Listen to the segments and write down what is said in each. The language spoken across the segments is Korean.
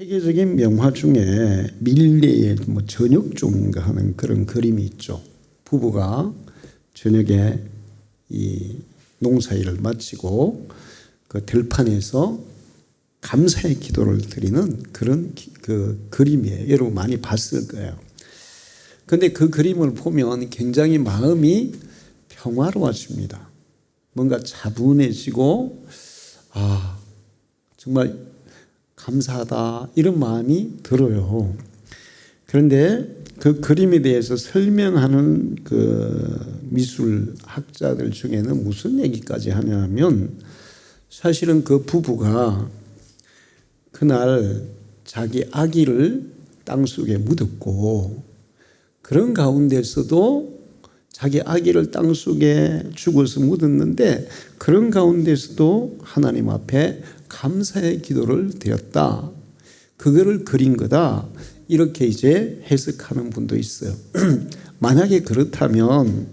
세계적인 명화 중에 밀레의 저녁종인가 하는 그런 그림이 있죠. 부부가 저녁에 이 농사일을 마치고 그 들판에서 감사의 기도를 드리는 그런 그 그림이에요. 여러분 많이 봤을 거예요. 그런데 그 그림을 보면 굉장히 마음이 평화로워집니다. 뭔가 차분해지고 정말 감사하다 이런 마음이 들어요. 그런데 그 그림에 대해서 설명하는 그 미술학자들 중에는 무슨 얘기까지 하냐면 사실은 그 부부가 그날 자기 아기를 땅속에 묻었고 그런 가운데서도 자기 아기를 땅속에 죽어서 묻었는데 그런 가운데서도 하나님 앞에 감사의 기도를 드렸다. 그거를 그린 거다. 이렇게 이제 해석하는 분도 있어요. 만약에 그렇다면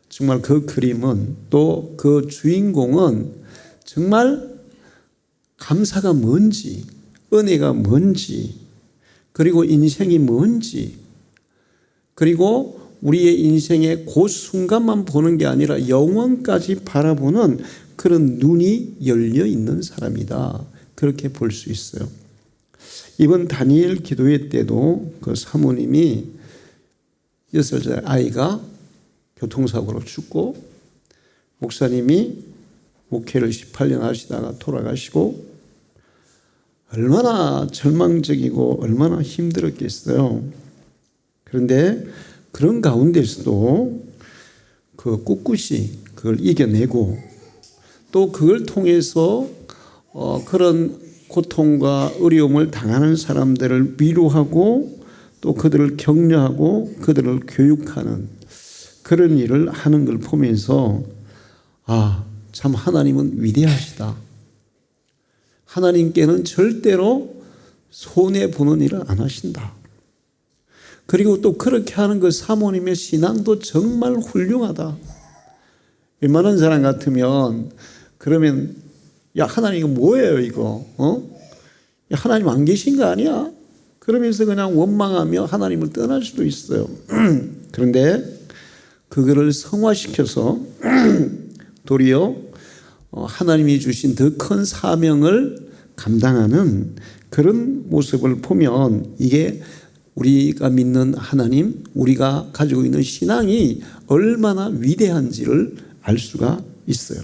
정말 그 그림은 또 그 주인공은 정말 감사가 뭔지, 은혜가 뭔지, 그리고 인생이 뭔지, 그리고 우리의 인생의 그 순간만 보는 게 아니라 영원까지 바라보는 그런 눈이 열려 있는 사람이다. 그렇게 볼 수 있어요. 이번 다니엘 기도회 때도 그 사모님이 6살 아이가 교통사고로 죽고 목사님이 목회를 18년 하시다가 돌아가시고 얼마나 절망적이고 얼마나 힘들었겠어요. 그런데 그런 가운데서도 그 꿋꿋이 그걸 이겨내고 또 그걸 통해서 그런 고통과 어려움을 당하는 사람들을 위로하고 또 그들을 격려하고 그들을 교육하는 그런 일을 하는 걸 보면서 참 하나님은 위대하시다. 하나님께는 절대로 손해보는 일을 안 하신다. 그리고 또 그렇게 하는 그 사모님의 신앙도 정말 훌륭하다. 웬만한 사람 같으면 그러면 야 하나님 이거 뭐예요 이거? 야, 하나님 안 계신 거 아니야? 그러면서 그냥 원망하며 하나님을 떠날 수도 있어요. 그런데 그거를 성화시켜서 도리어 하나님이 주신 더 큰 사명을 감당하는 그런 모습을 보면 이게 우리가 믿는 하나님, 우리가 가지고 있는 신앙이 얼마나 위대한지를 알 수가 있어요.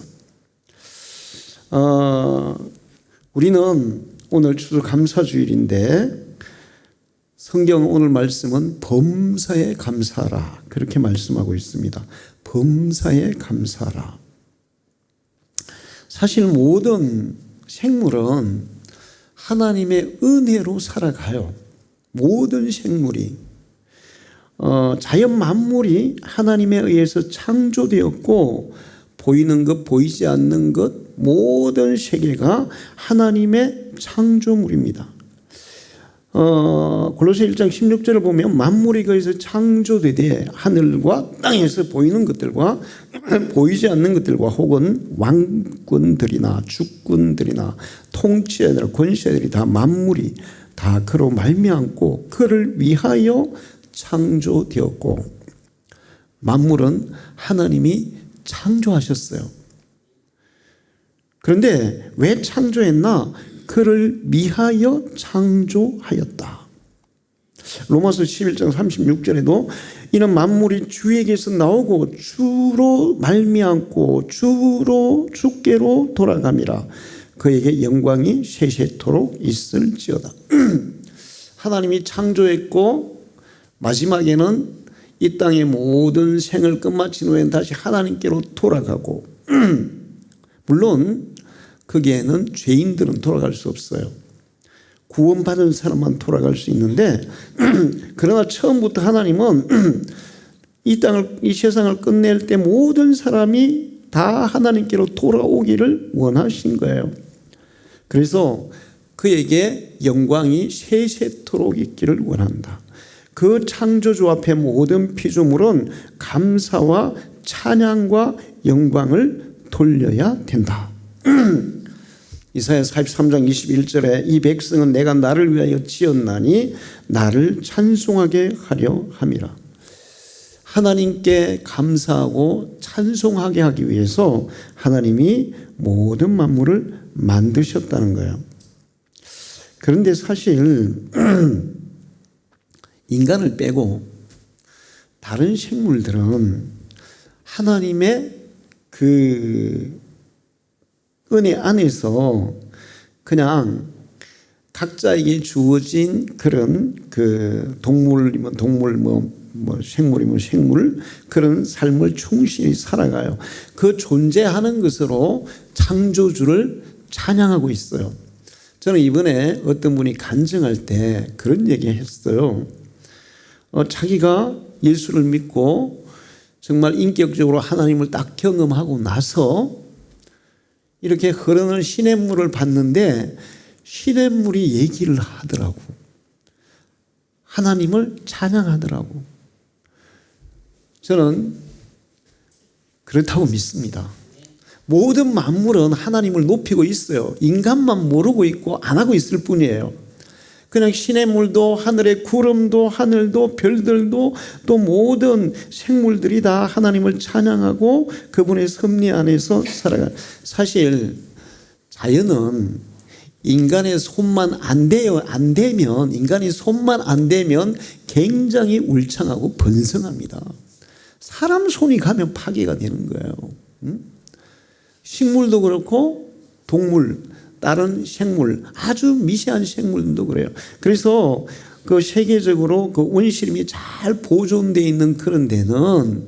우리는 오늘 추수감사주일인데 성경 오늘 말씀은 범사에 감사하라 그렇게 말씀하고 있습니다. 범사에 감사하라. 사실 모든 생물은 하나님의 은혜로 살아가요. 모든 생물이 자연 만물이 하나님에 의해서 창조되었고 보이는 것 보이지 않는 것 모든 세계가 하나님의 창조물입니다. 골로새 1장 16절을 보면 만물이 거기서 창조되되 하늘과 땅에서 보이는 것들과 보이지 않는 것들과 혹은 왕권들이나 주권들이나 통치자들 권세들이 다 만물이 다 그로 말미암고 그를 위하여 창조되었고 만물은 하나님이 창조하셨어요. 그런데 왜 창조했나? 그를 위하여 창조하였다. 로마서 11장 36절에도 이는 만물이 주에게서 나오고 주로 말미암고 주로 주께로 돌아감이라 그에게 영광이 세세토록 있을지어다. 하나님이 창조했고 마지막에는 이 땅의 모든 생을 끝마친 후에는 다시 하나님께로 돌아가고 물론 거기에는 죄인들은 돌아갈 수 없어요. 구원받은 사람만 돌아갈 수 있는데 그러나 처음부터 하나님은 이 세상을 끝낼 때 모든 사람이 다 하나님께로 돌아오기를 원하신 거예요. 그래서 그에게 영광이 세세토록 있기를 원한다. 그 창조주 앞에 모든 피조물은 감사와 찬양과 영광을 돌려야 된다. 이사야 43장 21절에 이 백성은 내가 나를 위하여 지었나니 나를 찬송하게 하려 함이라. 하나님께 감사하고 찬송하게 하기 위해서 하나님이 모든 만물을 만드셨다는 거예요. 그런데 사실 인간을 빼고 다른 생물들은 하나님의 그 은혜 안에서 그냥 각자에게 주어진 그런 그 동물이면 동물 생물이면 생물 그런 삶을 충실히 살아가요. 그 존재하는 것으로 창조주를 찬양하고 있어요. 저는 이번에 어떤 분이 간증할 때 그런 얘기 했어요. 자기가 예수를 믿고 정말 인격적으로 하나님을 딱 경험하고 나서 이렇게 흐르는 시냇물을 봤는데 시냇물이 얘기를 하더라고. 하나님을 찬양하더라고. 저는 그렇다고 믿습니다. 모든 만물은 하나님을 높이고 있어요. 인간만 모르고 있고 안 하고 있을 뿐이에요. 그냥 시냇물도 하늘의 구름도 하늘도 별들도 또 모든 생물들이 다 하나님을 찬양하고 그분의 섭리 안에서 살아가요. 사실 자연은 인간의 손만 안 되면 인간이 손만 안 대면 굉장히 울창하고 번성합니다. 사람 손이 가면 파괴가 되는 거예요. 식물도 그렇고 동물, 다른 생물, 아주 미세한 생물도 그래요. 그래서 그 세계적으로 그 온실임이 잘 보존되어 있는 그런 데는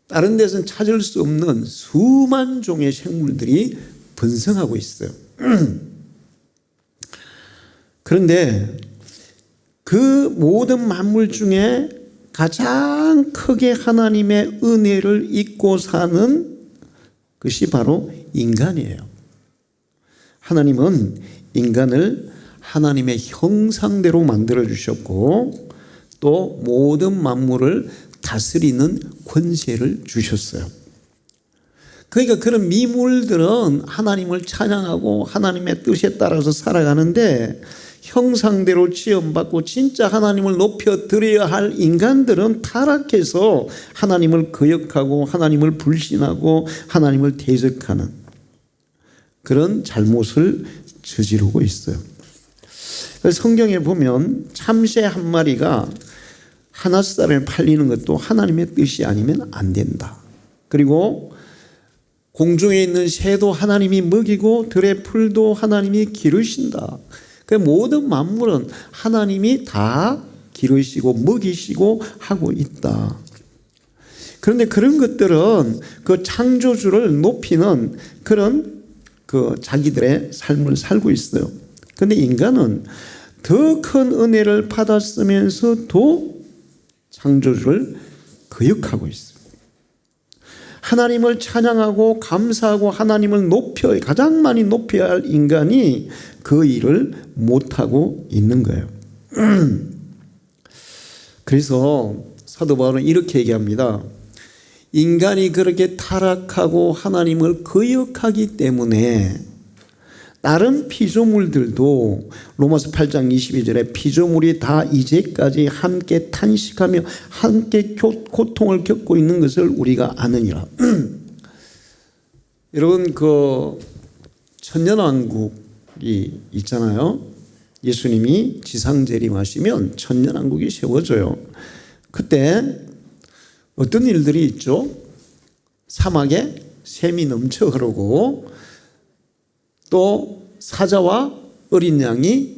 다른 데서는 찾을 수 없는 수만 종의 생물들이 번성하고 있어요. 그런데 그 모든 만물 중에 가장 크게 하나님의 은혜를 잊고 사는 것이 바로 인간이에요. 하나님은 인간을 하나님의 형상대로 만들어 주셨고 또 모든 만물을 다스리는 권세를 주셨어요. 그러니까 그런 미물들은 하나님을 찬양하고 하나님의 뜻에 따라서 살아가는데 형상대로 지음받고 진짜 하나님을 높여 드려야 할 인간들은 타락해서 하나님을 거역하고 하나님을 불신하고 하나님을 대적하는 그런 잘못을 저지르고 있어요. 성경에 보면 참새 한 마리가 하나살에 팔리는 것도 하나님의 뜻이 아니면 안 된다. 그리고 공중에 있는 새도 하나님이 먹이고 들의 풀도 하나님이 기르신다. 그 모든 만물은 하나님이 다 기르시고 먹이시고 하고 있다. 그런데 그런 것들은 그 창조주를 높이는 그런 그 자기들의 삶을 살고 있어요. 그런데 인간은 더 큰 은혜를 받았으면서도 창조주를 거역하고 있어요. 하나님을 찬양하고 감사하고 하나님을 가장 많이 높여야 할 인간이 그 일을 못하고 있는 거예요. 그래서 사도 바울은 이렇게 얘기합니다. 인간이 그렇게 타락하고 하나님을 거역하기 때문에 다른 피조물들도 로마서 8장 22절에 피조물이 다 이제까지 함께 탄식하며 함께 고통을 겪고 있는 것을 우리가 아느니라. 여러분 그 천년왕국이 있잖아요. 예수님이 지상재림하시면 천년왕국이 세워져요. 그때 어떤 일들이 있죠? 사막에 샘이 넘쳐 흐르고 또 사자와 어린 양이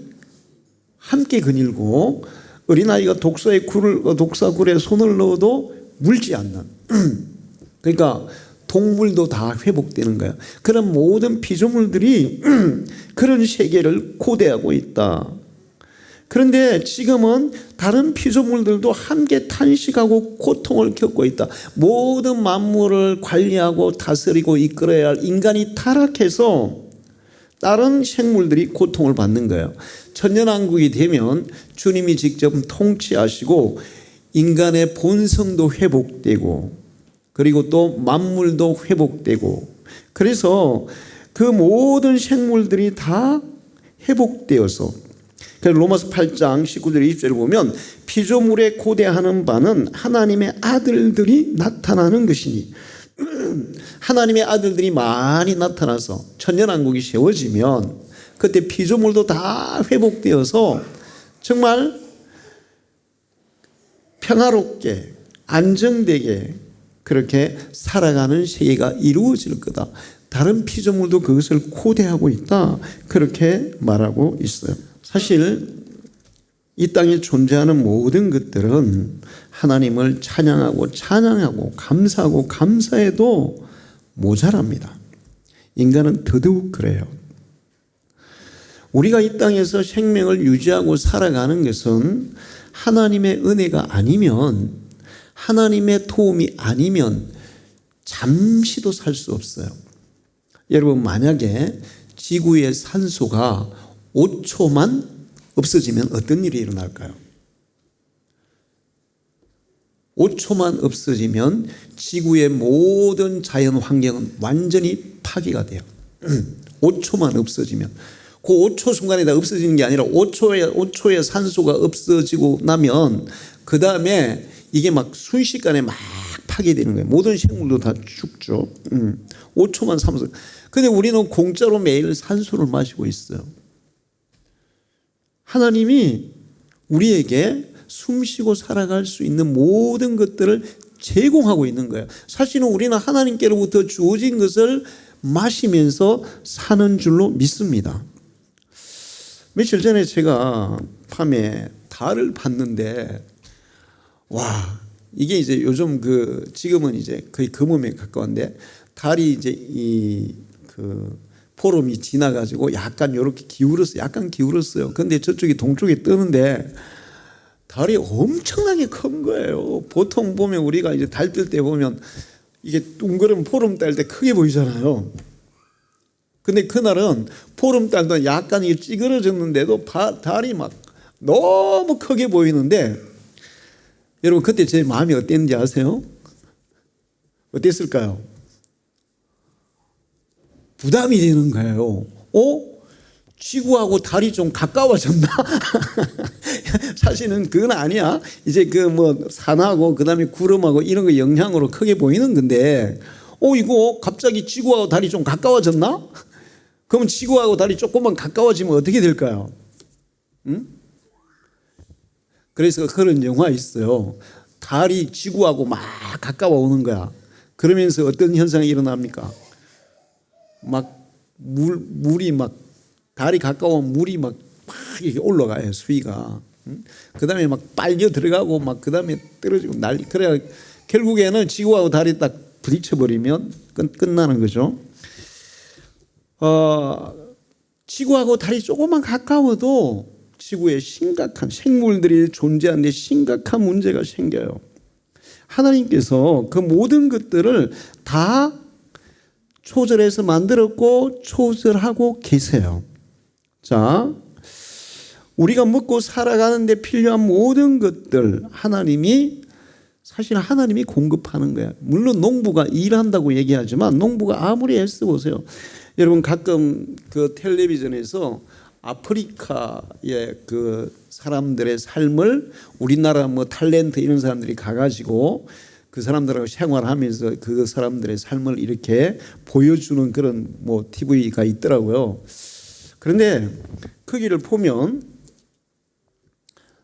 함께 거닐고 어린아이가 독사굴에 손을 넣어도 물지 않는 그러니까 동물도 다 회복되는 거예요. 그런 모든 피조물들이 그런 세계를 고대하고 있다. 그런데 지금은 다른 피조물들도 함께 탄식하고 고통을 겪고 있다. 모든 만물을 관리하고 다스리고 이끌어야 할 인간이 타락해서 다른 생물들이 고통을 받는 거예요. 천년왕국이 되면 주님이 직접 통치하시고 인간의 본성도 회복되고 그리고 또 만물도 회복되고 그래서 그 모든 생물들이 다 회복되어서, 그래서 로마서 8장 19절 20절을 보면 피조물에 고대하는 바는 하나님의 아들들이 나타나는 것이니, 하나님의 아들들이 많이 나타나서 천년왕국이 세워지면 그때 피조물도 다 회복되어서 정말 평화롭게 안정되게 그렇게 살아가는 세계가 이루어질 거다. 다른 피조물도 그것을 고대하고 있다. 그렇게 말하고 있어요. 사실 이 땅에 존재하는 모든 것들은 하나님을 찬양하고 찬양하고 감사하고 감사해도 모자랍니다. 인간은 더더욱 그래요. 우리가 이 땅에서 생명을 유지하고 살아가는 것은 하나님의 은혜가 아니면, 하나님의 도움이 아니면 잠시도 살 수 없어요. 여러분, 만약에 지구의 산소가 5초만 없어지면 어떤 일이 일어날까요? 5초만 없어지면 지구의 모든 자연 환경은 완전히 파괴가 돼요. 5초만 없어지면. 그 5초 순간에 다 없어지는 게 아니라 5초에 산소가 없어지고 나면 그 다음에 이게 막 순식간에 막 파괴되는 거예요. 모든 생물도 다 죽죠. 5초만 산소. 근데 우리는 공짜로 매일 산소를 마시고 있어요. 하나님이 우리에게 숨쉬고 살아갈 수 있는 모든 것들을 제공하고 있는 거예요. 사실은 우리는 하나님께로부터 주어진 것을 마시면서 사는 줄로 믿습니다. 며칠 전에 제가 밤에 달을 봤는데, 와, 이게 이제 요즘 지금은 이제 거의 금음에 가까운데, 달이 이제 포럼이 지나가지고 약간 이렇게 약간 기울었어요. 근데 저쪽이 동쪽에 뜨는데 달이 엄청나게 큰 거예요. 보통 보면 우리가 이제 달 뜰 때 보면 이게 둥그런 포럼 딸 때 크게 보이잖아요. 근데 그날은 포럼 딸도 약간 찌그러졌는데도 달이 막 너무 크게 보이는데, 여러분 그때 제 마음이 어땠는지 아세요? 어땠을까요? 부담이 되는 거예요. 지구하고 달이 좀 가까워졌나? 사실은 그건 아니야. 이제 산하고 그다음에 구름하고 이런 거 영향으로 크게 보이는 건데, 이거 갑자기 지구하고 달이 좀 가까워졌나? 그럼 지구하고 달이 조금만 가까워지면 어떻게 될까요? 응? 그래서 그런 영화 있어요. 달이 지구하고 막 가까워 오는 거야. 그러면서 어떤 현상이 일어납니까? 막 물이 막, 달이 가까우면 물이 막 이렇게 올라가요, 수위가. 그 다음에 막 빨려 들어가고 막 그 다음에 떨어지고 난리. 그래야 결국에는 지구하고 달이 딱 부딪혀버리면 끝나는 거죠. 지구하고 달이 조금만 가까워도 지구에 심각한, 생물들이 존재하는데 심각한 문제가 생겨요. 하나님께서 그 모든 것들을 다 초절해서 만들었고 초절하고 계세요. 자, 우리가 먹고 살아가는데 필요한 모든 것들 사실 하나님이 공급하는 거야. 물론 농부가 일한다고 얘기하지만 농부가 아무리 애써보세요. 여러분 가끔 텔레비전에서 아프리카의 사람들의 삶을 우리나라 탤런트 이런 사람들이 가가지고 그 사람들하고 생활하면서 그 사람들의 삶을 이렇게 보여주는 그런 TV가 있더라고요. 그런데 거기를 보면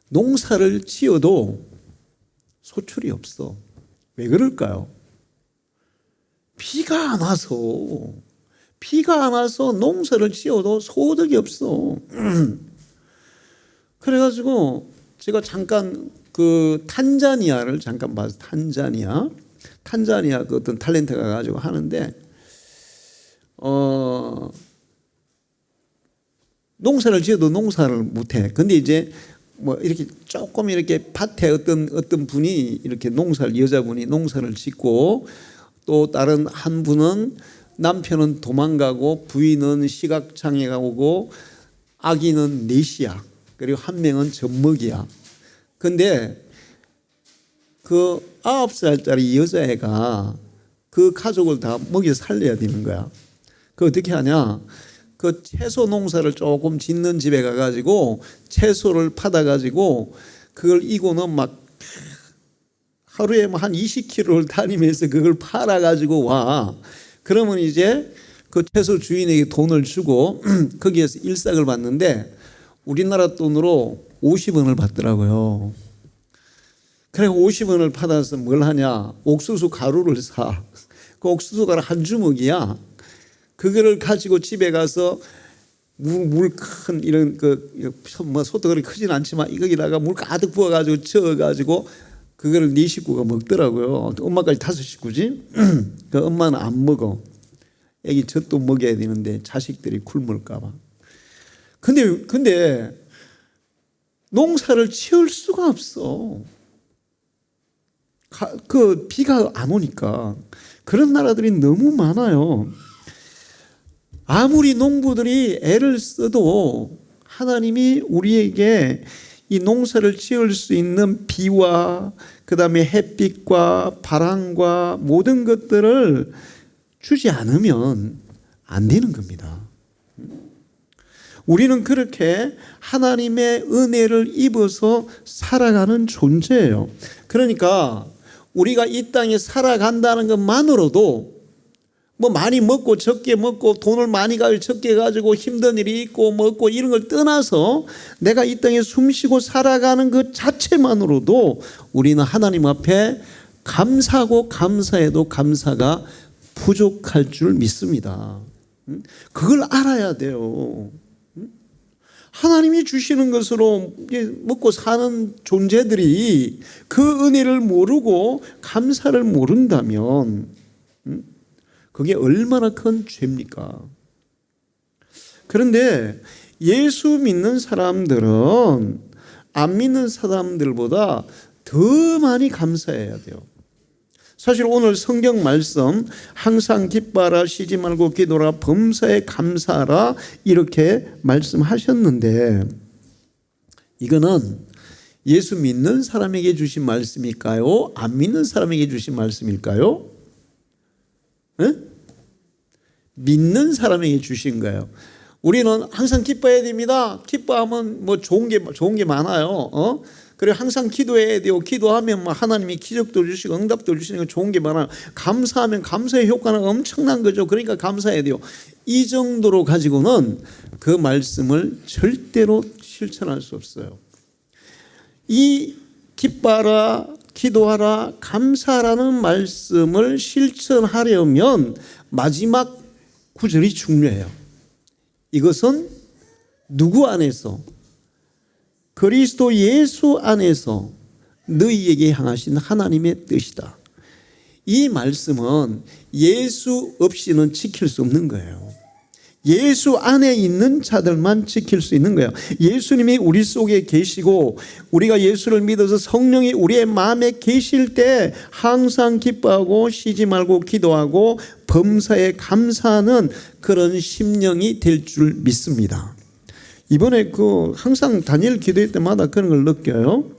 농사를 지어도 소출이 없어. 왜 그럴까요? 비가 안 와서 농사를 지어도 소득이 없어. 그래가지고 제가 잠깐 탄자니아를 잠깐 봐서 탄자니아 그 어떤 탤런트가 가지고 하는데, 농사를 지어도 농사를 못해. 근데 이제 이렇게 조금 이렇게 밭에 어떤 분이 이렇게 여자분이 농사를 짓고, 또 다른 한 분은 남편은 도망가고 부인은 시각장애가 오고 아기는 넷이야. 그리고 한 명은 젖먹이야. 근데 9살짜리 여자애가 그 가족을 다 먹여 살려야 되는 거야. 그 어떻게 하냐? 그 채소 농사를 조금 짓는 집에 가가지고 채소를 받아가지고 그걸 이고는 막 하루에 뭐 한 20km를 다니면서 그걸 팔아가지고 와. 그러면 이제 그 채소 주인에게 돈을 주고 거기에서 일삭을 받는데 우리나라 돈으로 50원을 받더라고요. 그래 50원을 받아서 뭘 하냐? 옥수수 가루를 사. 그 옥수수 가루 한 주먹이야. 그거를 가지고 집에 가서 물 큰 이런 뭐 소떡거리 크진 않지만 이거기다가 물 가득 부어가지고 저어가지고 그거를 네 식구가 먹더라고요. 엄마까지 5식구지. 그 엄마는 안 먹어. 애기 젖도 먹여야 되는데 자식들이 굶을까봐. 근데 농사를 지을 수가 없어. 그 비가 안 오니까. 그런 나라들이 너무 많아요. 아무리 농부들이 애를 써도 하나님이 우리에게 이 농사를 지을 수 있는 비와 그다음에 햇빛과 바람과 모든 것들을 주지 않으면 안 되는 겁니다. 우리는 그렇게 하나님의 은혜를 입어서 살아가는 존재예요. 그러니까 우리가 이 땅에 살아간다는 것만으로도 뭐 많이 먹고 적게 먹고 돈을 많이 가지고 적게 가지고 힘든 일이 있고 먹고 이런 걸 떠나서 내가 이 땅에 숨쉬고 살아가는 것 자체만으로도 우리는 하나님 앞에 감사하고 감사해도 감사가 부족할 줄 믿습니다. 그걸 알아야 돼요. 하나님이 주시는 것으로 먹고 사는 존재들이 그 은혜를 모르고 감사를 모른다면 그게 얼마나 큰 죄입니까? 그런데 예수 믿는 사람들은 안 믿는 사람들보다 더 많이 감사해야 돼요. 사실 오늘 성경 말씀 항상 기뻐하라 쉬지 말고 기도하라 범사에 감사하라 이렇게 말씀하셨는데 이거는 예수 믿는 사람에게 주신 말씀일까요? 안 믿는 사람에게 주신 말씀일까요? 네? 믿는 사람에게 주신 거예요. 우리는 항상 기뻐해야 됩니다. 기뻐하면 뭐 좋은 게 많아요. 그리고 항상 기도해야 돼요. 기도하면 뭐 하나님이 기적도 주시고 응답도 주시는 거 좋은 게 많아요. 감사하면 감사의 효과는 엄청난 거죠. 그러니까 감사해야 돼요. 이 정도로 가지고는 그 말씀을 절대로 실천할 수 없어요. 이 기뻐하라, 기도하라, 감사라는 말씀을 실천하려면 마지막 구절이 중요해요. 이것은 누구 안에서? 그리스도 예수 안에서 너희에게 향하신 하나님의 뜻이다. 이 말씀은 예수 없이는 지킬 수 없는 거예요. 예수 안에 있는 자들만 지킬 수 있는 거예요. 예수님이 우리 속에 계시고 우리가 예수를 믿어서 성령이 우리의 마음에 계실 때 항상 기뻐하고 쉬지 말고 기도하고 범사에 감사하는 그런 심령이 될 줄 믿습니다. 이번에 항상 다니엘 기도할 때마다 그런 걸 느껴요.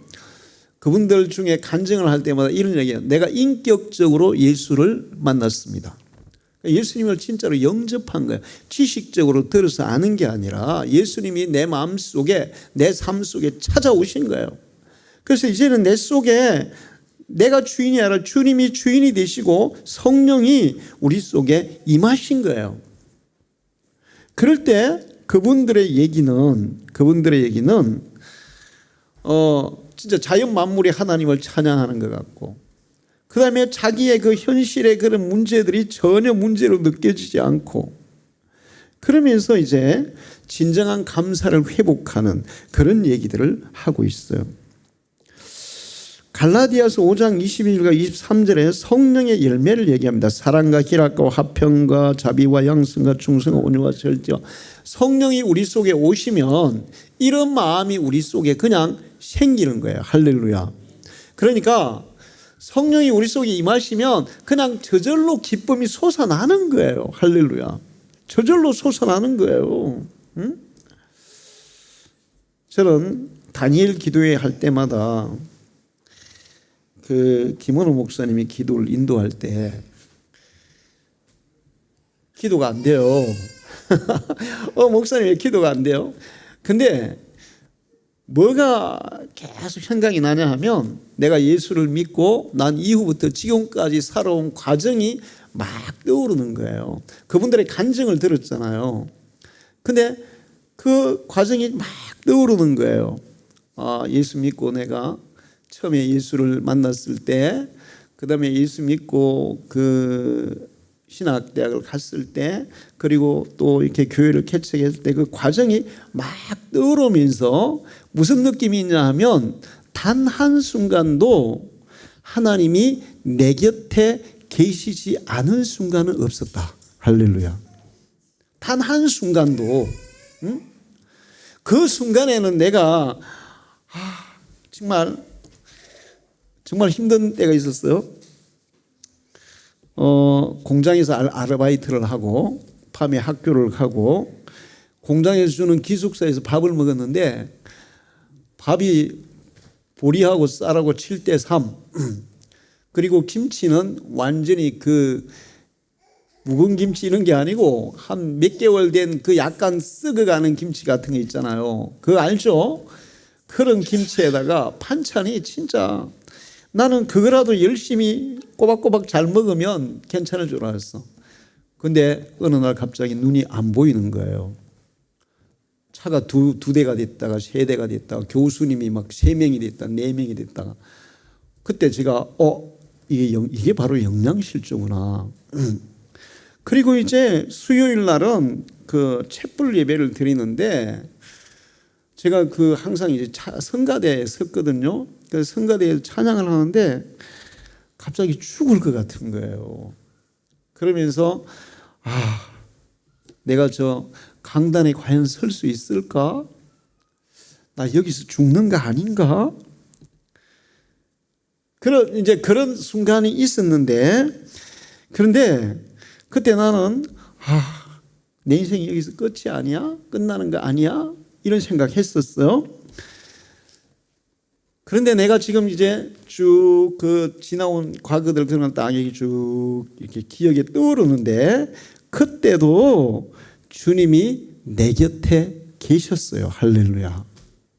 그분들 중에 간증을 할 때마다 이런 얘기예요. 내가 인격적으로 예수를 만났습니다. 예수님을 진짜로 영접한 거예요. 지식적으로 들어서 아는 게 아니라 예수님이 내 마음 속에 내 삶 속에 찾아오신 거예요. 그래서 이제는 내 속에 내가 주인이 아니라 주님이 주인이 되시고 성령이 우리 속에 임하신 거예요. 그럴 때 그분들의 얘기는 진짜 자연 만물이 하나님을 찬양하는 것 같고 그 다음에 자기의 그 현실의 그런 문제들이 전혀 문제로 느껴지지 않고 그러면서 이제 진정한 감사를 회복하는 그런 얘기들을 하고 있어요. 갈라디아서 5장 22절과 23절에 성령의 열매를 얘기합니다. 사랑과 희락과 화평과 자비와 양선과 충성과 온유와 절제와 성령이 우리 속에 오시면 이런 마음이 우리 속에 그냥 생기는 거예요. 할렐루야. 그러니까 성령이 우리 속에 임하시면 그냥 저절로 기쁨이 솟아나는 거예요. 할렐루야. 저절로 솟아나는 거예요. 응? 저는 다니엘 기도회 할 때마다 김원호 목사님이 기도를 인도할 때 기도가 안 돼요. 목사님 왜 기도가 안 돼요? 근데 뭐가 계속 생각이 나냐 하면 내가 예수를 믿고 난 이후부터 지금까지 살아온 과정이 막 떠오르는 거예요. 그분들의 간증을 들었잖아요. 근데 그 과정이 막 떠오르는 거예요. 예수 믿고 내가 처음에 예수를 만났을 때, 그 다음에 예수 믿고 그 신학대학을 갔을 때, 그리고 또 이렇게 교회를 개척했을 때 그 과정이 막 떠오르면서 무슨 느낌이 있냐 하면 단 한순간도 하나님이 내 곁에 계시지 않은 순간은 없었다. 할렐루야. 단 한순간도. 그 순간에는 내가 정말 힘든 때가 있었어요. 공장에서 아르바이트를 하고 밤에 학교를 가고 공장에서 주는 기숙사에서 밥을 먹었는데 밥이 보리하고 쌀하고 7:3 그리고 김치는 완전히 그 묵은 김치 이런 게 아니고 한 몇 개월 된 그 약간 썩어가는 김치 같은 게 있잖아요. 그거 알죠? 그런 김치에다가 반찬이 진짜 나는 그거라도 열심히 꼬박꼬박 잘 먹으면 괜찮을 줄 알았어. 근데 어느 날 갑자기 눈이 안 보이는 거예요. 차가 두 대가 됐다가 세 대가 됐다가 교수님이 막 3명이 됐다가 4명이 됐다가 그때 제가 이게 바로 영양실조구나. 그리고 이제 수요일 날은 그 촛불 예배를 드리는데 제가 항상 이제 성가대에 섰거든요. 그래서 성가대에서 찬양을 하는데 갑자기 죽을 것 같은 거예요. 그러면서 내가 저 강단에 과연 설 수 있을까? 나 여기서 죽는 거 아닌가? 그런 순간이 있었는데, 그런데 그때 나는 내 인생이 여기서 끝이 아니야? 끝나는 거 아니야? 이런 생각했었어요. 그런데 내가 지금 이제 쭉 지나온 과거들 그런 딱 쭉 이렇게 기억에 떠오르는데 그때도 주님이 내 곁에 계셨어요. 할렐루야.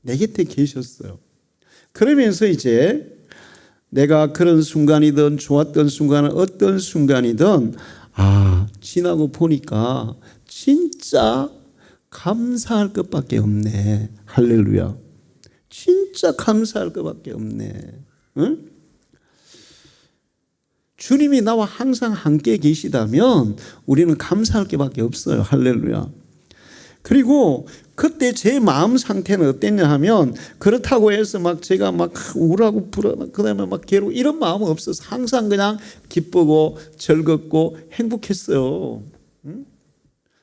내 곁에 계셨어요. 그러면서 이제 내가 그런 순간이든 좋았던 순간은 어떤 순간이든 지나고 보니까 진짜 감사할 것밖에 없네. 할렐루야. 진짜 감사할 것밖에 없네. 응? 주님이 나와 항상 함께 계시다면 우리는 감사할 것밖에 없어요. 할렐루야. 그리고 그때 제 마음 상태는 어땠냐 하면 그렇다고 해서 제가 우울하고 불안하고 그다음에 괴로워 이런 마음은 없어서 항상 그냥 기쁘고 즐겁고 행복했어요. 응?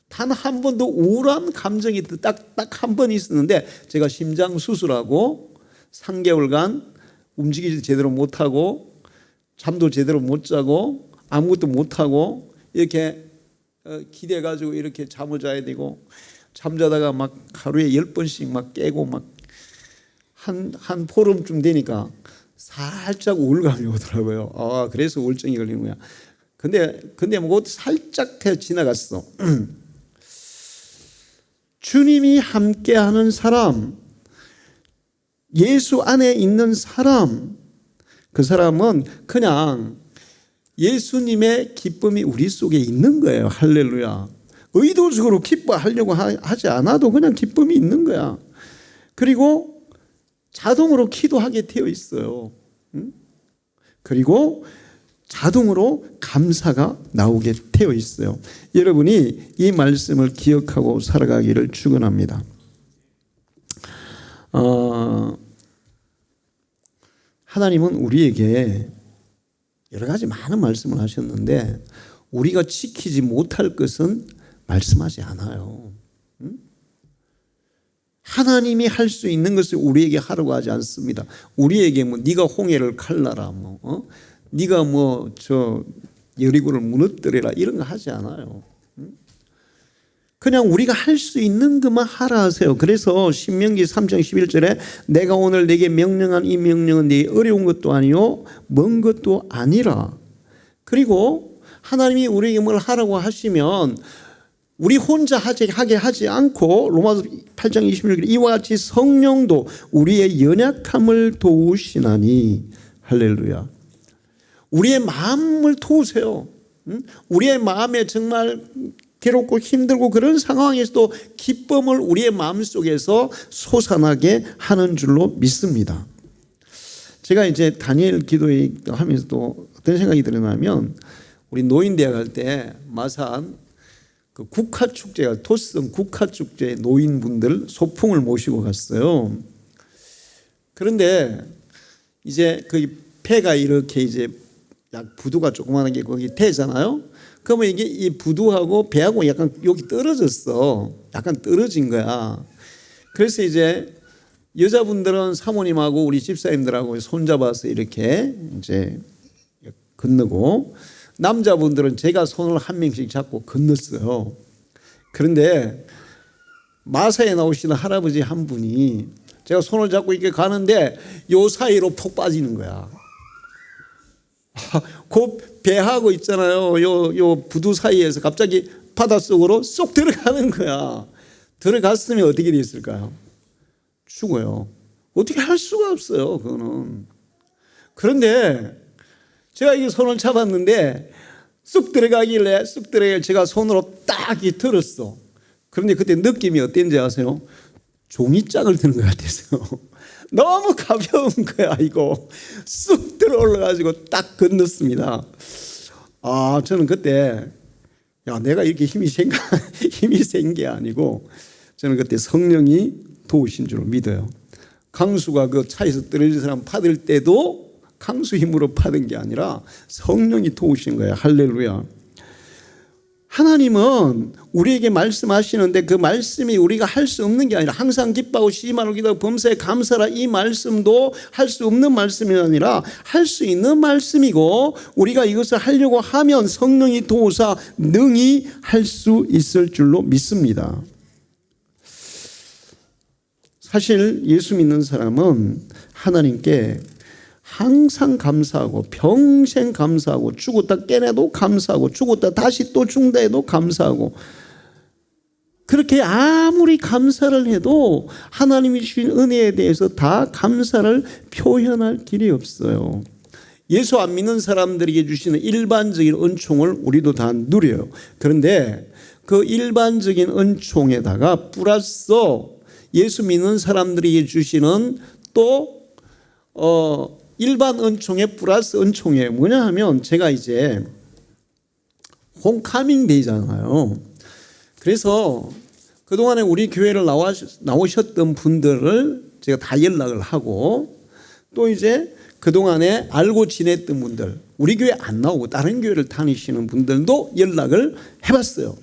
단 한 번도 우울한 감정이 딱 한 번 있었는데 제가 심장 수술하고 3개월간 움직이지 제대로 못하고 잠도 제대로 못 자고 아무것도 못하고 이렇게 기대가지고 이렇게 잠을 자야 되고 잠자다가 하루에 10번씩 깨고 한 보름쯤 되니까 살짝 우울감이 오더라고요. 그래서 우울증이 걸리는 거야. 근데 살짝 지나갔어. 주님이 함께하는 사람, 예수 안에 있는 사람, 그 사람은 그냥 예수님의 기쁨이 우리 속에 있는 거예요. 할렐루야. 의도적으로 기뻐하려고 하지 않아도 그냥 기쁨이 있는 거야. 그리고 자동으로 기도하게 되어 있어요. 그리고 자동으로 감사가 나오게 되어 있어요. 여러분이 이 말씀을 기억하고 살아가기를 축원합니다. 하나님은 우리에게 여러 가지 많은 말씀을 하셨는데 우리가 지키지 못할 것은 말씀하지 않아요. 하나님이 할 수 있는 것을 우리에게 하라고 하지 않습니다. 우리에게 네가 홍해를 갈라라, 네가 여리고를 무너뜨려라 이런 거 하지 않아요. 그냥 우리가 할 수 있는 것만 하라 하세요. 그래서 신명기 3장 11절에 내가 오늘 네게 명령한 이 명령은 네게 어려운 것도 아니요 먼 것도 아니라. 그리고 하나님이 우리에게 뭘 하라고 하시면 우리 혼자 하게 하지 않고 로마서 8장 26절 이와 같이 성령도 우리의 연약함을 도우시나니 할렐루야. 우리의 마음을 도우세요. 우리의 마음에 정말 괴롭고 힘들고 그런 상황에서도 기쁨을 우리의 마음속에서 솟아나게 하는 줄로 믿습니다. 제가 이제 다니엘 기도회 하면서도 어떤 생각이 드냐면 우리 노인대학 할 때 마산 그 국화축제가 토스성 국화축제 노인분들 소풍을 모시고 갔어요. 그런데 이제 그 배가 이렇게 이제 약 부두가 조그만하게 거기 태잖아요. 그러면 이게 이 부두하고 배하고 약간 여기 떨어졌어. 약간 떨어진 거야. 그래서 이제 여자분들은 사모님하고 우리 집사님들하고 손잡아서 이렇게 이제 건너고 남자분들은 제가 손을 한 명씩 잡고 건넜어요. 그런데 마사에 나오시는 할아버지 한 분이 제가 손을 잡고 이렇게 가는데 요 사이로 폭 빠지는 거야. 그 배하고 있잖아요. 요 부두 사이에서 갑자기 바닷속으로 쏙 들어가는 거야. 들어갔으면 어떻게 됐을까요? 죽어요. 어떻게 할 수가 없어요. 그거는. 그런데 제가 이 손을 잡았는데 쑥 들어가길래 제가 손으로 딱 들었어. 그런데 그때 느낌이 어땠는지 아세요? 종이장을 드는 것 같았어요. 너무 가벼운 거야 이거. 쑥 들어 올라가지고 딱 건넜습니다. 저는 그때 내가 이렇게 힘이 센 게 아니고 저는 그때 성령이 도우신 줄 믿어요. 강수가 그 차에서 떨어진 사람 받을 때도 강수 힘으로 받은 게 아니라 성령이 도우신 거예요. 할렐루야. 하나님은 우리에게 말씀하시는데 그 말씀이 우리가 할 수 없는 게 아니라 항상 기뻐하고 시기만으로 기도하고 범사에 감사라 이 말씀도 할 수 없는 말씀이 아니라 할 수 있는 말씀이고 우리가 이것을 하려고 하면 성령이 도우사 능히 할 수 있을 줄로 믿습니다. 사실 예수 믿는 사람은 하나님께 항상 감사하고 평생 감사하고 죽었다 깨내도 감사하고 죽었다 다시 또 죽는다 해도 감사하고 그렇게 아무리 감사를 해도 하나님이 주신 은혜에 대해서 다 감사를 표현할 길이 없어요. 예수 안 믿는 사람들에게 주시는 일반적인 은총을 우리도 다 누려요. 그런데 그 일반적인 은총에다가 플러스 예수 믿는 사람들에게 주시는 또 일반 은총에 플러스 은총이에요. 뭐냐 하면 제가 이제 홈카밍 데이잖아요. 그래서 그동안에 우리 교회를 나오셨던 분들을 제가 다 연락을 하고 또 이제 그동안에 알고 지냈던 분들 우리 교회 안 나오고 다른 교회를 다니시는 분들도 연락을 해봤어요.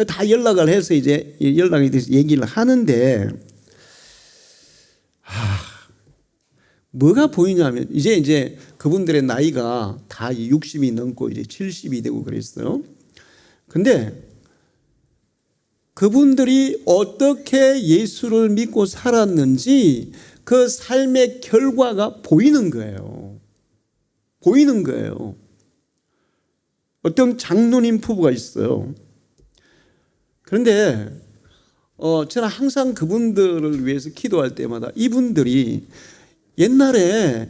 다 연락을 해서 이제 연락에 대해서 얘기를 하는데 뭐가 보이냐면 이제 그분들의 나이가 다 60이 넘고 이제 70이 되고 그랬어요. 근데 그분들이 어떻게 예수를 믿고 살았는지 그 삶의 결과가 보이는 거예요. 보이는 거예요. 어떤 장로님 부부가 있어요. 그런데 저는 항상 그분들을 위해서 기도할 때마다 이분들이 옛날에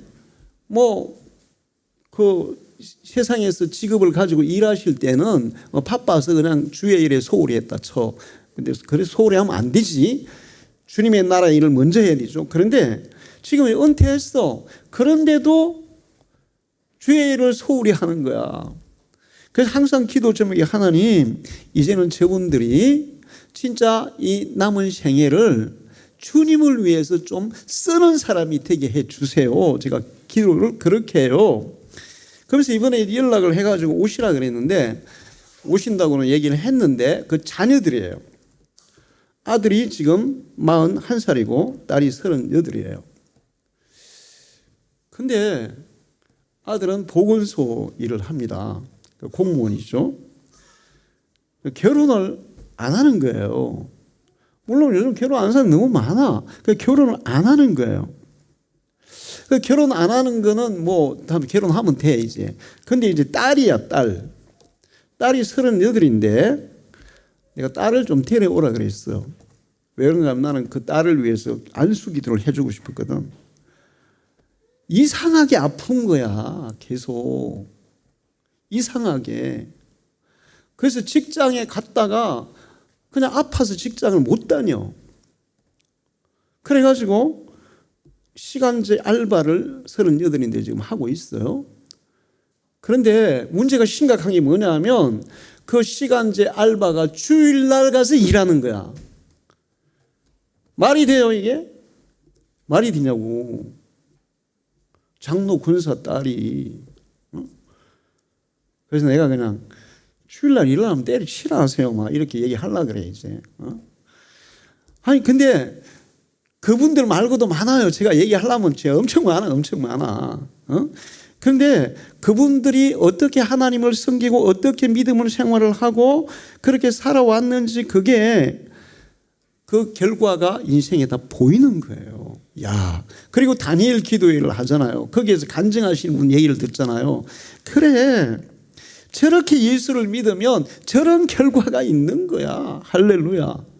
그 세상에서 직업을 가지고 일하실 때는 바빠서 그냥 주의 일에 소홀히 했다 쳐. 근데 그래 소홀히 하면 안 되지. 주님의 나라 일을 먼저 해야 되죠. 그런데 지금 은퇴했어. 그런데도 주의 일을 소홀히 하는 거야. 그래서 항상 기도 제목이 하나님 이제는 저분들이 진짜 이 남은 생애를 주님을 위해서 좀 쓰는 사람이 되게 해 주세요. 제가 기도를 그렇게 해요. 그래서 이번에 연락을 해가지고 오시라 그랬는데 오신다고는 얘기를 했는데 그 자녀들이에요. 아들이 지금 41살이고 딸이 38이에요. 근데 아들은 보건소 일을 합니다. 공무원이죠. 결혼을 안 하는 거예요. 물론 요즘 결혼 안 하는 사람 너무 많아. 결혼을 안 하는 거예요. 결혼 안 하는 거는 다음에 결혼하면 돼 이제. 근데 이제 딸이야 딸. 딸이 38인데 내가 딸을 좀 데려오라 그랬어요. 왜 그런가 하면 나는 그 딸을 위해서 안수기도를 해주고 싶었거든. 이상하게 아픈 거야, 계속. 이상하게. 그래서 직장에 갔다가 그냥 아파서 직장을 못 다녀. 그래가지고 시간제 알바를 38인데 지금 하고 있어요. 그런데 문제가 심각한 게 뭐냐 하면 그 시간제 알바가 주일날 가서 일하는 거야. 말이 돼요, 이게? 말이 되냐고. 장로 군사 딸이. 그래서 내가 그냥 주일날 일하면 때려치라 하세요. 막 이렇게 얘기하려고 그래, 이제. 아니, 근데 그분들 말고도 많아요. 제가 얘기하려면 제가 엄청 많아. 그런데 그분들이 어떻게 하나님을 섬기고 어떻게 믿음을 생활을 하고 그렇게 살아왔는지 그게 그 결과가 인생에 다 보이는 거예요. 야, 그리고 다니엘 기도회를 하잖아요. 거기에서 간증하시는 분 얘기를 듣잖아요. 그래, 저렇게 예수를 믿으면 저런 결과가 있는 거야. 할렐루야.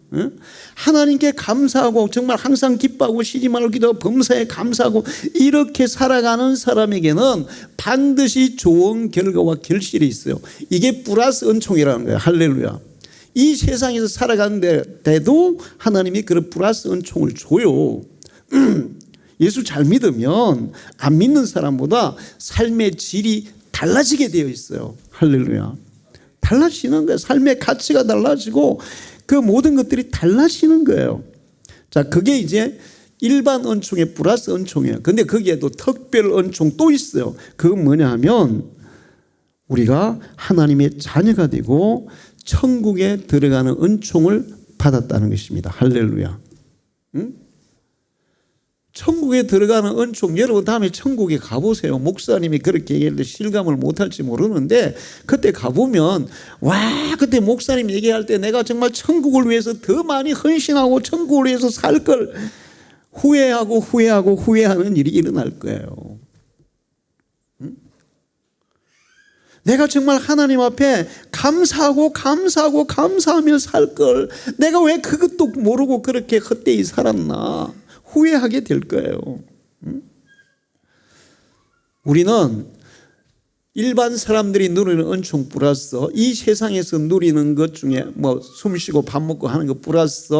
하나님께 감사하고 정말 항상 기뻐하고 쉬지 말고 기도하고 범사에 감사하고 이렇게 살아가는 사람에게는 반드시 좋은 결과와 결실이 있어요. 이게 플러스 은총이라는 거예요. 할렐루야. 이 세상에서 살아가는데도 하나님이 그런 플러스 은총을 줘요. 예수 잘 믿으면 안 믿는 사람보다 삶의 질이 달라지게 되어 있어요. 할렐루야. 달라지는 거예요. 삶의 가치가 달라지고 그 모든 것들이 달라지는 거예요. 자, 그게 이제 일반 은총의 플러스 은총이에요. 근데 거기에도 특별 은총 또 있어요. 그건 뭐냐 하면 우리가 하나님의 자녀가 되고 천국에 들어가는 은총을 받았다는 것입니다. 할렐루야. 응? 천국에 들어가는 은총, 여러분 다음에 천국에 가보세요. 목사님이 그렇게 얘기했는데 실감을 못할지 모르는데 그때 가보면 와, 그때 목사님 얘기할 때 내가 정말 천국을 위해서 더 많이 헌신하고 천국을 위해서 살 걸 후회하는 일이 일어날 거예요. 응? 내가 정말 하나님 앞에 감사하며 살 걸 내가 왜 그것도 모르고 그렇게 헛되이 살았나 후회하게 될 거예요. 우리는 일반 사람들이 누리는 은총 플러스 이 세상에서 누리는 것 중에 뭐 숨쉬고 밥 먹고 하는 것 플러스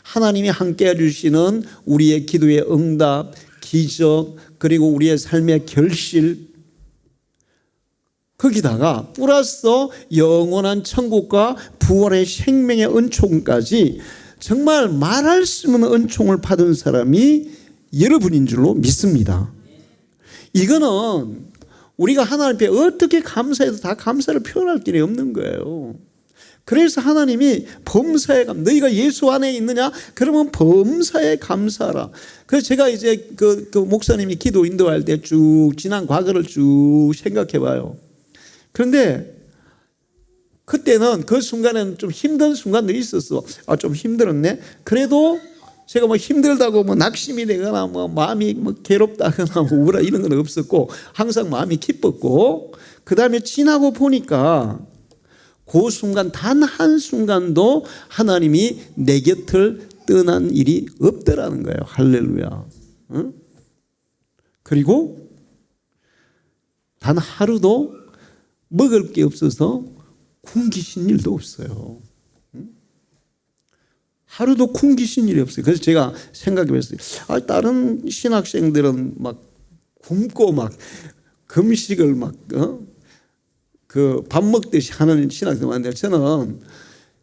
하나님이 함께 해주시는 우리의 기도의 응답, 기적 그리고 우리의 삶의 결실 거기다가 플러스 영원한 천국과 부활의 생명의 은총까지 정말 말할 수 없는 은총을 받은 사람이 여러분인 줄로 믿습니다. 이거는 우리가 하나님 앞에 어떻게 감사해도 다 감사를 표현할 길이 없는 거예요. 그래서 하나님이 범사에 너희가 예수 안에 있느냐? 그러면 범사에 감사하라. 그래서 제가 이제 그 목사님이 기도 인도할 때 쭉 지난 과거를 쭉 생각해 봐요. 그런데 그때는 그 순간에는 좀 힘든 순간도 있었어. 아, 좀 힘들었네. 그래도 제가 뭐 힘들다고 뭐 낙심이 되거나 뭐 마음이 뭐 괴롭다거나 뭐 우울하 이런 건 없었고 항상 마음이 기뻤고 그 다음에 지나고 보니까 그 순간 단 한순간도 하나님이 내 곁을 떠난 일이 없더라는 거예요. 할렐루야. 응? 그리고 단 하루도 먹을 게 없어서 굶기신 일도 없어요. 하루도 굶기신 일이 없어요. 그래서 제가 생각해 봤어요. 아, 다른 신학생들은 막 굶고 막 금식을 막 그 밥 먹듯이 하는 신학생들 많은데 저는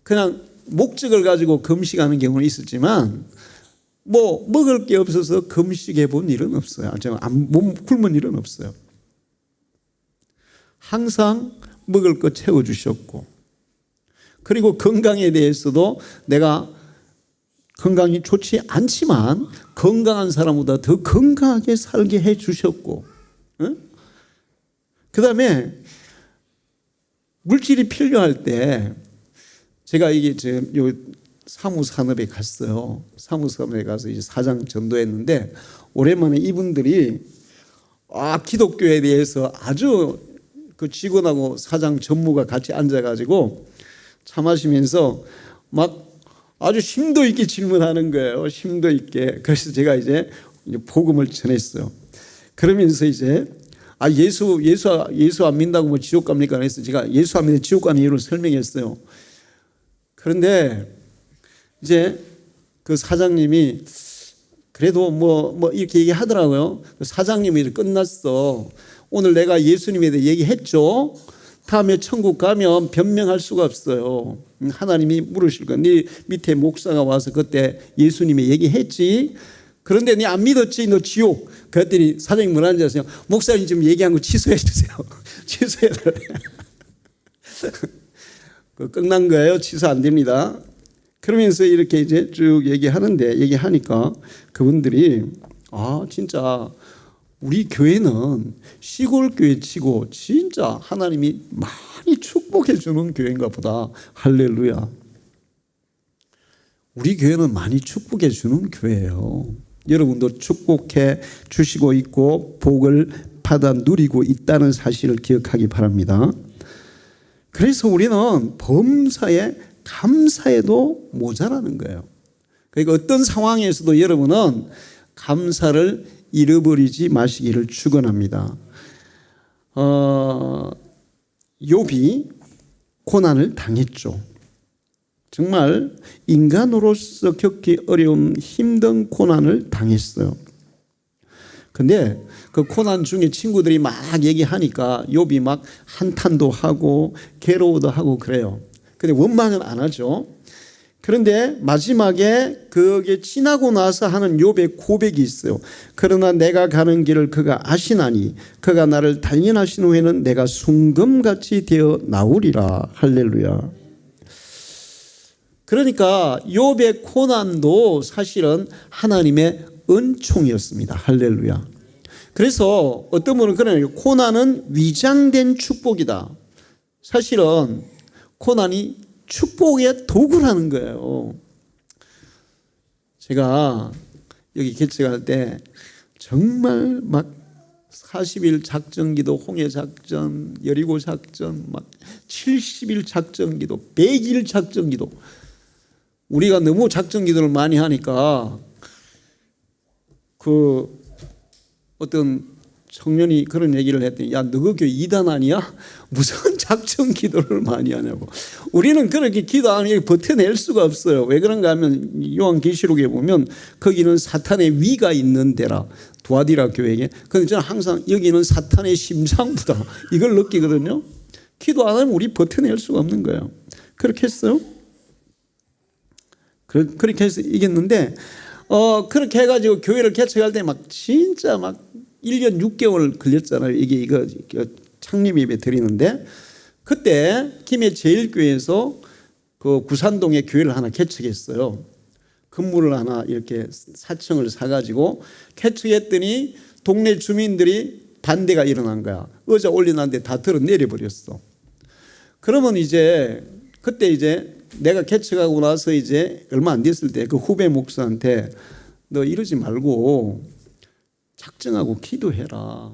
그냥 목적을 가지고 금식하는 경우는 있었지만 뭐 먹을 게 없어서 금식해 본 일은 없어요. 제가 몸 굶은 일은 없어요. 항상 먹을 거 채워주셨고 그리고 건강에 대해서도 내가 건강이 좋지 않지만 건강한 사람보다 더 건강하게 살게 해주셨고 그 다음에 물질이 필요할 때 제가 이게 요 사무산업에 갔어요. 사무산업에 가서 이제 사장 전도했는데 오랜만에 이분들이 기독교에 대해서 아주 그 직원하고 사장 전무가 같이 앉아가지고 차 마시면서 막 아주 심도 있게 질문하는 거예요. 심도 있게. 그래서 제가 이제 복음을 전했어요. 그러면서 이제 예수 안 믿는다고 뭐 지옥 갑니까? 그래서 제가 예수 안 믿는 지옥 가는 이유를 설명했어요. 그런데 이제 그 사장님이 그래도 뭐 이렇게 얘기하더라고요. 사장님이 이제 끝났어. 오늘 내가 예수님에 대해 얘기했죠. 다음에 천국 가면 변명할 수가 없어요. 하나님이 물으실 거야. 네 밑에 목사가 와서 그때 예수님이 얘기했지. 그런데 네 안 믿었지? 너 지옥. 그랬더니 사장님 문 앉아서 목사님 지금 얘기한 거 취소해 주세요. 취소해 달래요. 끝난 거예요. 취소 안 됩니다. 그러면서 이렇게 이제 쭉 얘기하니까 그분들이 진짜 우리 교회는 시골 교회 치고 진짜 하나님이 많이 축복해 주는 교회인가 보다. 할렐루야. 우리 교회는 많이 축복해 주는 교회예요. 여러분도 축복해 주시고 있고 복을 받아 누리고 있다는 사실을 기억하기 바랍니다. 그래서 우리는 범사에 감사해도 모자라는 거예요. 그러니까 어떤 상황에서도 여러분은 감사를 잃어버리지 마시기를 축원합니다. 욥이 고난을 당했죠. 정말 인간으로서 겪기 어려운 힘든 고난을 당했어요. 근데 그 고난 중에 친구들이 막 얘기하니까 욥이 막 한탄도 하고 괴로워도 하고 그래요. 근데 원망은 안 하죠. 그런데 마지막에 그게 지나고 나서 하는 욥의 고백이 있어요. 그러나 내가 가는 길을 그가 아시나니 그가 나를 단련하신 후에는 내가 순금같이 되어 나오리라. 할렐루야. 그러니까 욥의 고난도 사실은 하나님의 은총이었습니다. 할렐루야. 그래서 어떤 분은 그러네요. 고난은 위장된 축복이다. 사실은 고난이 축복의 도구라는 거예요. 제가 여기 개척할 때 정말 막 40일 작전기도, 홍해작전, 여리고작전, 막 70일 작전기도, 100일 작전기도. 우리가 너무 작전기도를 많이 하니까 그 어떤 청년이 그런 얘기를 했더니 야, 너 그 교회 2단 아니야? 무슨 작전 기도를 많이 하냐고. 우리는 그렇게 기도 안 하면 버텨낼 수가 없어요. 왜 그런가 하면 요한계시록에 보면 거기는 사탄의 위가 있는 데라. 두아디라 교회에. 그런데 저는 항상 여기는 사탄의 심장부다. 이걸 느끼거든요. 기도 안 하면 우리 버텨낼 수가 없는 거예요. 그렇게 했어요. 그렇게 해서 이겼는데 그렇게 해가지고 교회를 개척할 때 막 진짜 막 1년 6개월 걸렸잖아요. 이거 창립 예배 드리는데 그때 김해 제일교회에서 그 구산동에 교회를 하나 개척했어요. 건물을 하나 이렇게 4층을 사가지고 개척했더니 동네 주민들이 반대가 일어난 거야. 의자 올려놨는데 다 들어 내려버렸어. 그러면 이제 그때 이제 내가 개척하고 나서 이제 얼마 안 됐을 때 그 후배 목사한테 너 이러지 말고 작정하고 기도해라.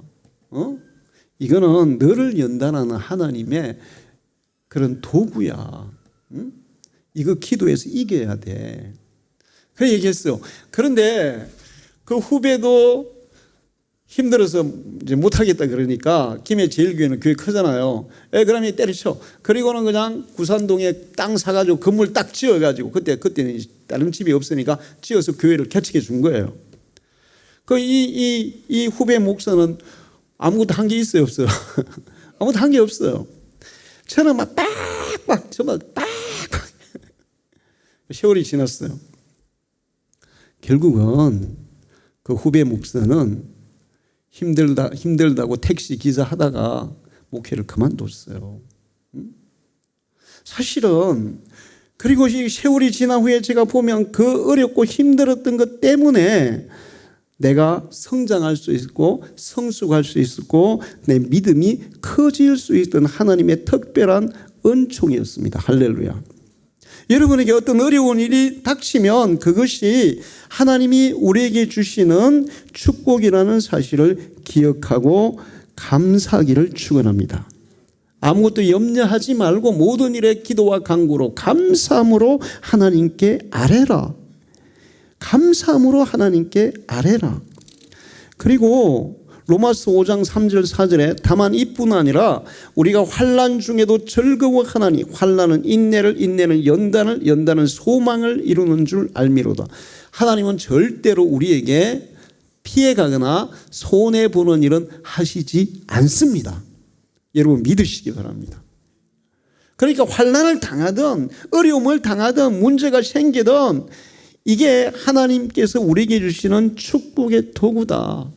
이거는 너를 연단하는 하나님의 그런 도구야. 이거 기도해서 이겨야 돼. 그 얘기했어요. 그런데 그 후배도 힘들어서 이제 못하겠다 그러니까 김해 제일교회는 교회 크잖아요. 그러면 때려쳐. 그리고는 그냥 구산동에 땅 사가지고 건물 딱 지어가지고 그때는 다른 집이 없으니까 지어서 교회를 개척해 준 거예요. 이 후배 목사는 아무것도 한 게 있어요, 없어요? 아무것도 한 게 없어요. 저는 막 빡빡, 정말 빡빡. 세월이 지났어요. 결국은 그 후배 목사는 힘들다고 택시 기사 하다가 목회를 그만뒀어요. 사실은 그리고 이 세월이 지난 후에 제가 보면 그 어렵고 힘들었던 것 때문에 내가 성장할 수 있고 성숙할 수 있었고 내 믿음이 커질 수 있던 하나님의 특별한 은총이었습니다. 할렐루야. 여러분에게 어떤 어려운 일이 닥치면 그것이 하나님이 우리에게 주시는 축복이라는 사실을 기억하고 감사하기를 축원합니다. 아무것도 염려하지 말고 모든 일에 기도와 간구로 감사함으로 하나님께 아뢰라. 감사함으로 하나님께 아뢰라. 그리고 로마서 5장 3절 4절에 다만 이뿐 아니라 우리가 환난 중에도 즐거워하나니 환난은 인내를, 인내는 연단을, 연단은 소망을 이루는 줄 알미로다. 하나님은 절대로 우리에게 피해가거나 손해보는 일은 하시지 않습니다. 여러분 믿으시기 바랍니다. 그러니까 환난을 당하든 어려움을 당하든 문제가 생기든 이게 하나님께서 우리에게 주시는 축복의 도구다.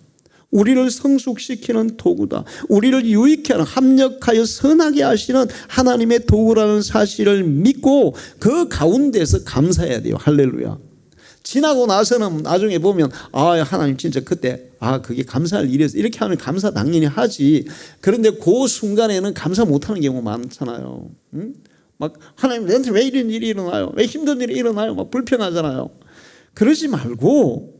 우리를 성숙시키는 도구다. 우리를 유익게 하는, 합력하여 선하게 하시는 하나님의 도구라는 사실을 믿고 그 가운데서 감사해야 돼요. 할렐루야. 지나고 나서는 나중에 보면 하나님 진짜 그때 그게 감사할 일이었어 이렇게 하면 감사 당연히 하지. 그런데 그 순간에는 감사 못하는 경우가 많잖아요. 막 하나님 내한테 왜 이런 일이 일어나요? 왜 힘든 일이 일어나요? 막 불평하잖아요. 그러지 말고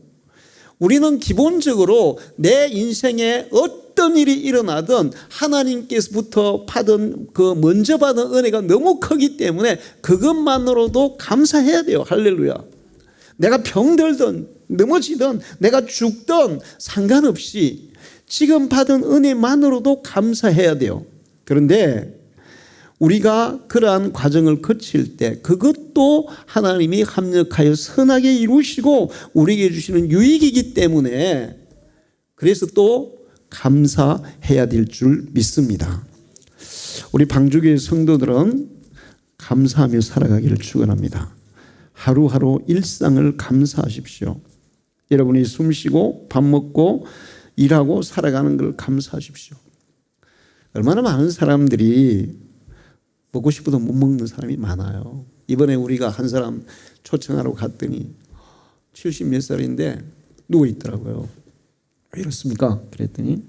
우리는 기본적으로 내 인생에 어떤 일이 일어나든 하나님께서부터 받은 먼저 받은 은혜가 너무 크기 때문에 그것만으로도 감사해야 돼요. 할렐루야. 내가 병들든 넘어지든 내가 죽든 상관없이 지금 받은 은혜만으로도 감사해야 돼요. 그런데 우리가 그러한 과정을 거칠 때 그것도 하나님이 합력하여 선하게 이루시고 우리에게 주시는 유익이기 때문에 그래서 또 감사해야 될 줄 믿습니다. 우리 방주교회 성도들은 감사하며 살아가기를 축원합니다. 하루하루 일상을 감사하십시오. 여러분이 숨쉬고 밥 먹고 일하고 살아가는 걸 감사하십시오. 얼마나 많은 사람들이 먹고 싶어도 못 먹는 사람이 많아요. 이번에 우리가 한 사람 초청하러 갔더니 70 몇 살인데 누워 있더라고요. 왜 이렇습니까? 그랬더니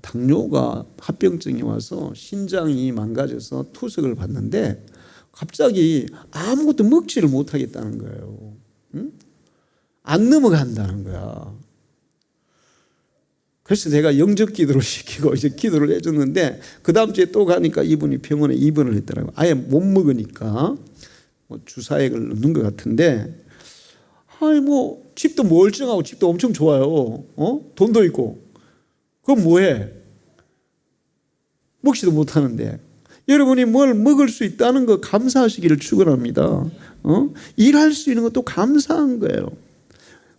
당뇨가 합병증이 와서 신장이 망가져서 투석을 받는데 갑자기 아무것도 먹지를 못하겠다는 거예요. 응? 안 넘어간다는 거야. 그래서 제가 영접 기도를 시키고 이제 기도를 해줬는데 그 다음 주에 또 가니까 이분이 병원에 입원을 했더라고요. 아예 못 먹으니까 주사액을 넣는 것 같은데 집도 멀쩡하고 집도 엄청 좋아요. 돈도 있고 그건 뭐해? 먹지도 못하는데 여러분이 뭘 먹을 수 있다는 거 감사하시기를 축원합니다. 일할 수 있는 것도 감사한 거예요.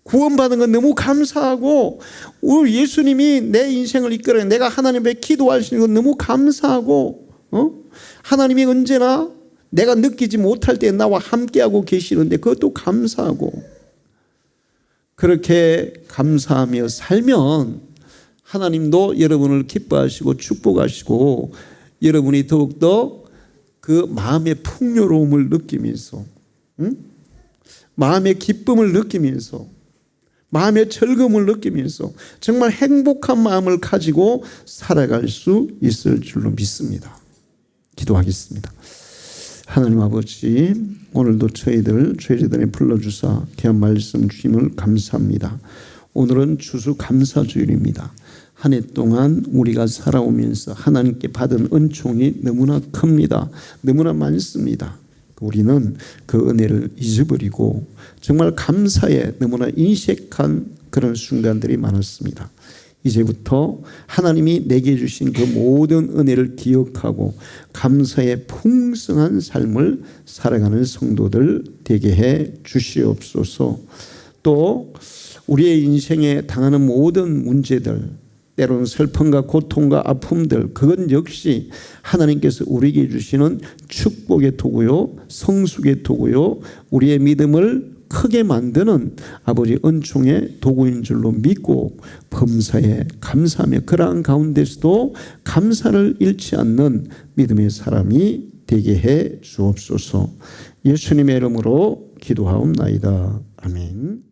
구원받은 건 너무 감사하고 우리 예수님이 내 인생을 이끌어 내가 하나님 앞에 기도할 수 있는 건 너무 감사하고 하나님이 언제나 내가 느끼지 못할 때 나와 함께하고 계시는데 그것도 감사하고 그렇게 감사하며 살면 하나님도 여러분을 기뻐하시고 축복하시고 여러분이 더욱더 그 마음의 풍요로움을 느끼면서 마음의 기쁨을 느끼면서 마음의 즐거움을 느끼면서 정말 행복한 마음을 가지고 살아갈 수 있을 줄로 믿습니다. 기도하겠습니다. 하나님 아버지, 오늘도 저희들 죄제단에 불러주사 귀한 말씀 주심을 감사합니다. 오늘은 추수감사주일입니다. 한 해 동안 우리가 살아오면서 하나님께 받은 은총이 너무나 큽니다. 너무나 많습니다. 우리는 그 은혜를 잊어버리고 정말 감사에 너무나 인색한 그런 순간들이 많았습니다. 이제부터 하나님이 내게 주신 그 모든 은혜를 기억하고 감사의 풍성한 삶을 살아가는 성도들 되게 해 주시옵소서. 또 우리의 인생에 당하는 모든 문제들, 때로는 슬픔과 고통과 아픔들, 그건 역시 하나님께서 우리에게 주시는 축복의 도구요, 성숙의 도구요, 우리의 믿음을 크게 만드는 아버지 은총의 도구인 줄로 믿고 범사에 감사하며 그러한 가운데서도 감사를 잃지 않는 믿음의 사람이 되게 해 주옵소서. 예수님의 이름으로 기도하옵나이다. 아멘.